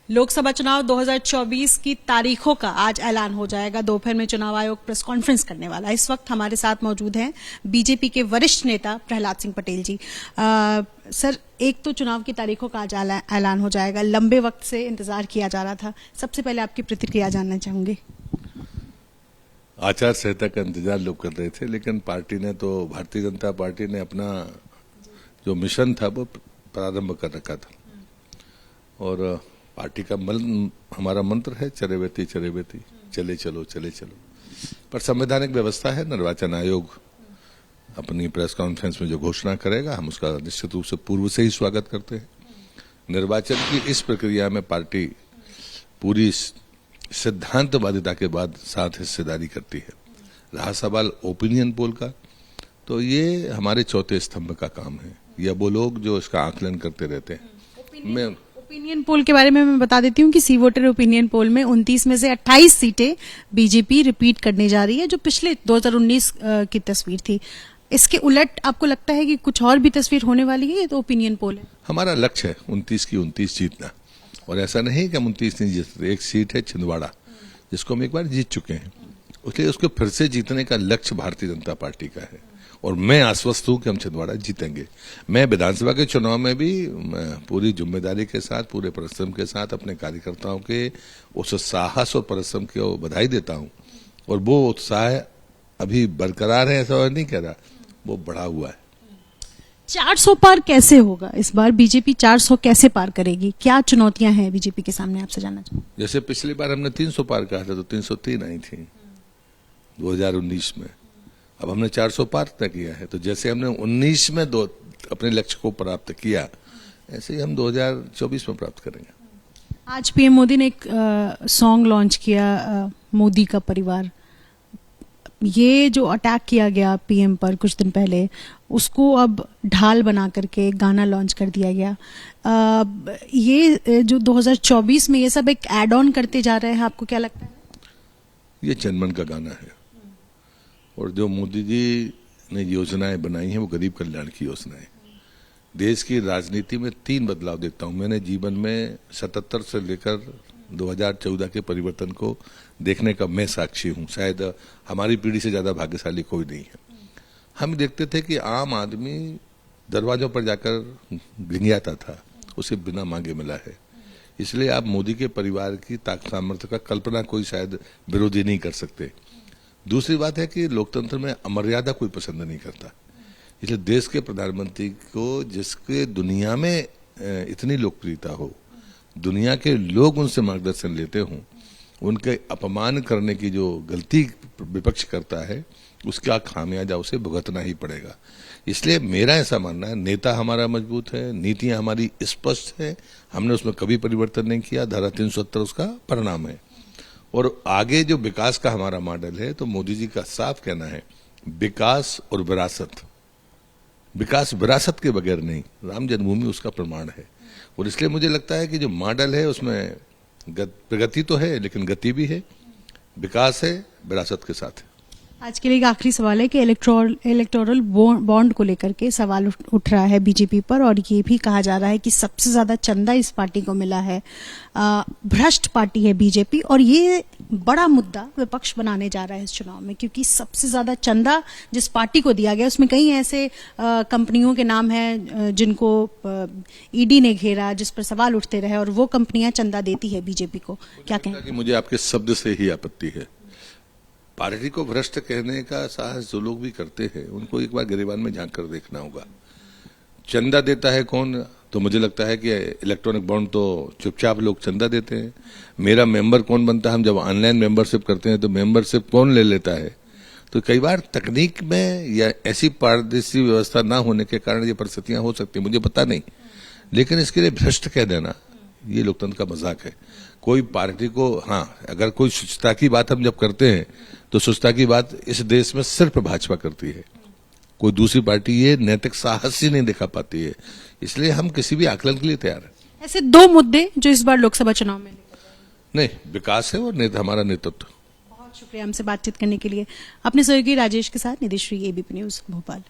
लोकसभा चुनाव 2024 की तारीखों का आज ऐलान हो जाएगा। दोपहर में चुनाव आयोग प्रेस कॉन्फ्रेंस करने वाला है। इस वक्त हमारे साथ मौजूद हैं बीजेपी के वरिष्ठ नेता प्रहलाद सिंह पटेल जी। सर, एक तो चुनाव की तारीखों का आज ऐलान हो जाएगा, लंबे वक्त से इंतजार किया जा रहा था। सबसे पहले आपकी प्रतिक्रिया जानना चाहूंगी। आचार संहिता का इंतजार लोग कर रहे थे, लेकिन पार्टी ने तो भारतीय जनता पार्टी ने अपना जो मिशन था वो प्रारंभ कर रखा था। और पार्टी का हमारा मंत्र है चरेवेती चरेवेती, चले चलो चले चलो। पर संवैधानिक व्यवस्था है, निर्वाचन आयोग अपनी प्रेस कॉन्फ्रेंस में जो घोषणा करेगा हम उसका निश्चित रूप से पूर्व से ही स्वागत करते हैं। निर्वाचन की इस प्रक्रिया में पार्टी पूरी सिद्धांतवादिता के बाद साथ हिस्सेदारी करती है। रहा सवाल ओपिनियन पोल का, तो ये हमारे चौथे स्तंभ का काम है, या वो लोग जो इसका आकलन करते रहते हैं। ओपिनियन पोल के बारे में मैं बता देती हूँ कि सी वोटर ओपिनियन पोल में 29 में से 28 सीटें बीजेपी रिपीट करने जा रही है, जो पिछले 2019 की तस्वीर थी। इसके उलट आपको लगता है कि कुछ और भी तस्वीर होने वाली है? ये तो ओपिनियन पोल है। हमारा लक्ष्य है 29 की 29 जीतना, और ऐसा नहीं कि हम 29 नहीं जीतते। एक सीट है छिंदवाड़ा, जिसको हम एक बार जीत चुके हैं, इसलिए उसको फिर से जीतने का लक्ष्य भारतीय जनता पार्टी का है। और मैं आश्वस्त हूं कि हम छिंदवाड़ा जीतेंगे। मैं विधानसभा के चुनाव में भी पूरी जिम्मेदारी के साथ, पूरे परिश्रम के साथ अपने कार्यकर्ताओं के उस साहस और परिश्रम को बधाई देता हूं। और वो उत्साह अभी बरकरार है, ऐसा नहीं कह रहा, वो बढ़ा हुआ है। 400 पार कैसे होगा इस बार? बीजेपी 400 कैसे पार करेगी? क्या चुनौतियां हैं बीजेपी के सामने, आपसे जानना चाहूंगा। जैसे पिछली बार हमने 300 पार कहा था, तो 303 आई थी 2019 में। अब हमने 400 पार तय किया है, तो जैसे हमने 19 में अपने लक्ष्य को प्राप्त किया, ऐसे ही हम 2024 में प्राप्त करेंगे। आज पीएम मोदी ने एक सॉन्ग लॉन्च किया, मोदी का परिवार। ये जो अटैक किया गया पीएम पर कुछ दिन पहले, उसको अब ढाल बना करके गाना लॉन्च कर दिया गया। ये जो 2024 में ये सब एक एड ऑन करते जा रहे हैं, आपको क्या लगता है? ये जनमन का गाना है, और जो मोदी जी ने योजनाएं बनाई हैं वो गरीब कल्याण की योजनाएं। देश की राजनीति में 3 बदलाव देखता हूं मैंने जीवन में। 77 से लेकर 2014 के परिवर्तन को देखने का मैं साक्षी हूं। शायद हमारी पीढ़ी से ज्यादा भाग्यशाली कोई नहीं है। हम देखते थे कि आम आदमी दरवाजों पर जाकर गिंगियाता था, उसे बिना मांगे मिला है। इसलिए आप मोदी के परिवार की ताकत सामर्थ्य का कल्पना कोई शायद विरोधी नहीं कर सकते। दूसरी बात है कि लोकतंत्र में अमर्यादा कोई पसंद नहीं करता। इसलिए देश के प्रधानमंत्री को, जिसके दुनिया में इतनी लोकप्रियता हो, दुनिया के लोग उनसे मार्गदर्शन लेते हों, उनके अपमान करने की जो गलती विपक्ष करता है, उसका खामियाजा उसे भुगतना ही पड़ेगा। इसलिए मेरा ऐसा मानना है, नेता हमारा मजबूत है, नीतियां हमारी स्पष्ट है, हमने उसमें कभी परिवर्तन नहीं किया। धारा 370 उसका परिणाम है। और आगे जो विकास का हमारा मॉडल है, तो मोदी जी का साफ कहना है, विकास और विरासत। विकास विरासत के बगैर नहीं, राम जन्मभूमि उसका प्रमाण है। और इसलिए मुझे लगता है कि जो मॉडल है उसमें प्रगति तो है, लेकिन गति भी है, विकास है, विरासत के साथ है। आज के लिए एक आखिरी सवाल है कि इलेक्टोरल बॉन्ड को लेकर के सवाल उठ रहा है बीजेपी पर, और ये भी कहा जा रहा है कि सबसे ज्यादा चंदा इस पार्टी को मिला है। भ्रष्ट पार्टी है बीजेपी, और ये बड़ा मुद्दा विपक्ष बनाने जा रहा है इस चुनाव में, क्योंकि सबसे ज्यादा चंदा जिस पार्टी को दिया गया उसमें कई ऐसे कंपनियों के नाम हैं जिनको ईडी ने घेरा, जिस पर सवाल उठते रहे, और वो कंपनियां चंदा देती है बीजेपी को। क्या कहें? मुझे आपके शब्द से ही आपत्ति है। पार्टी को भ्रष्ट कहने का साहस जो लोग भी करते हैं, उनको एक बार गिरेबान में झांक कर देखना होगा। चंदा देता है कौन? तो मुझे लगता है कि इलेक्ट्रॉनिक बॉन्ड तो चुपचाप लोग चंदा देते हैं। मेरा मेंबर कौन बनता है? हम जब ऑनलाइन मेंबरशिप करते हैं तो मेंबरशिप कौन ले लेता है? तो कई बार तकनीक में या ऐसी पारदर्शी व्यवस्था ना होने के कारण ये परिस्थितियां हो सकती है, मुझे पता नहीं। लेकिन इसके लिए भ्रष्ट कह देना, ये लोकतंत्र का मजाक है। कोई पार्टी को, हाँ, अगर कोई शुचिता की बात हम जब करते हैं, तो शुचिता की बात इस देश में सिर्फ भाजपा करती है। कोई दूसरी पार्टी ये नैतिक साहस ही नहीं दिखा पाती है। इसलिए हम किसी भी आकलन के लिए तैयार हैं। ऐसे 2 मुद्दे जो इस बार लोकसभा चुनाव में नहीं, विकास है और हमारा नेतृत्व। बहुत शुक्रिया हमसे बातचीत करने के लिए। अपने सहयोगी राजेश के साथ निधिश्री, एबीपी न्यूज भोपाल।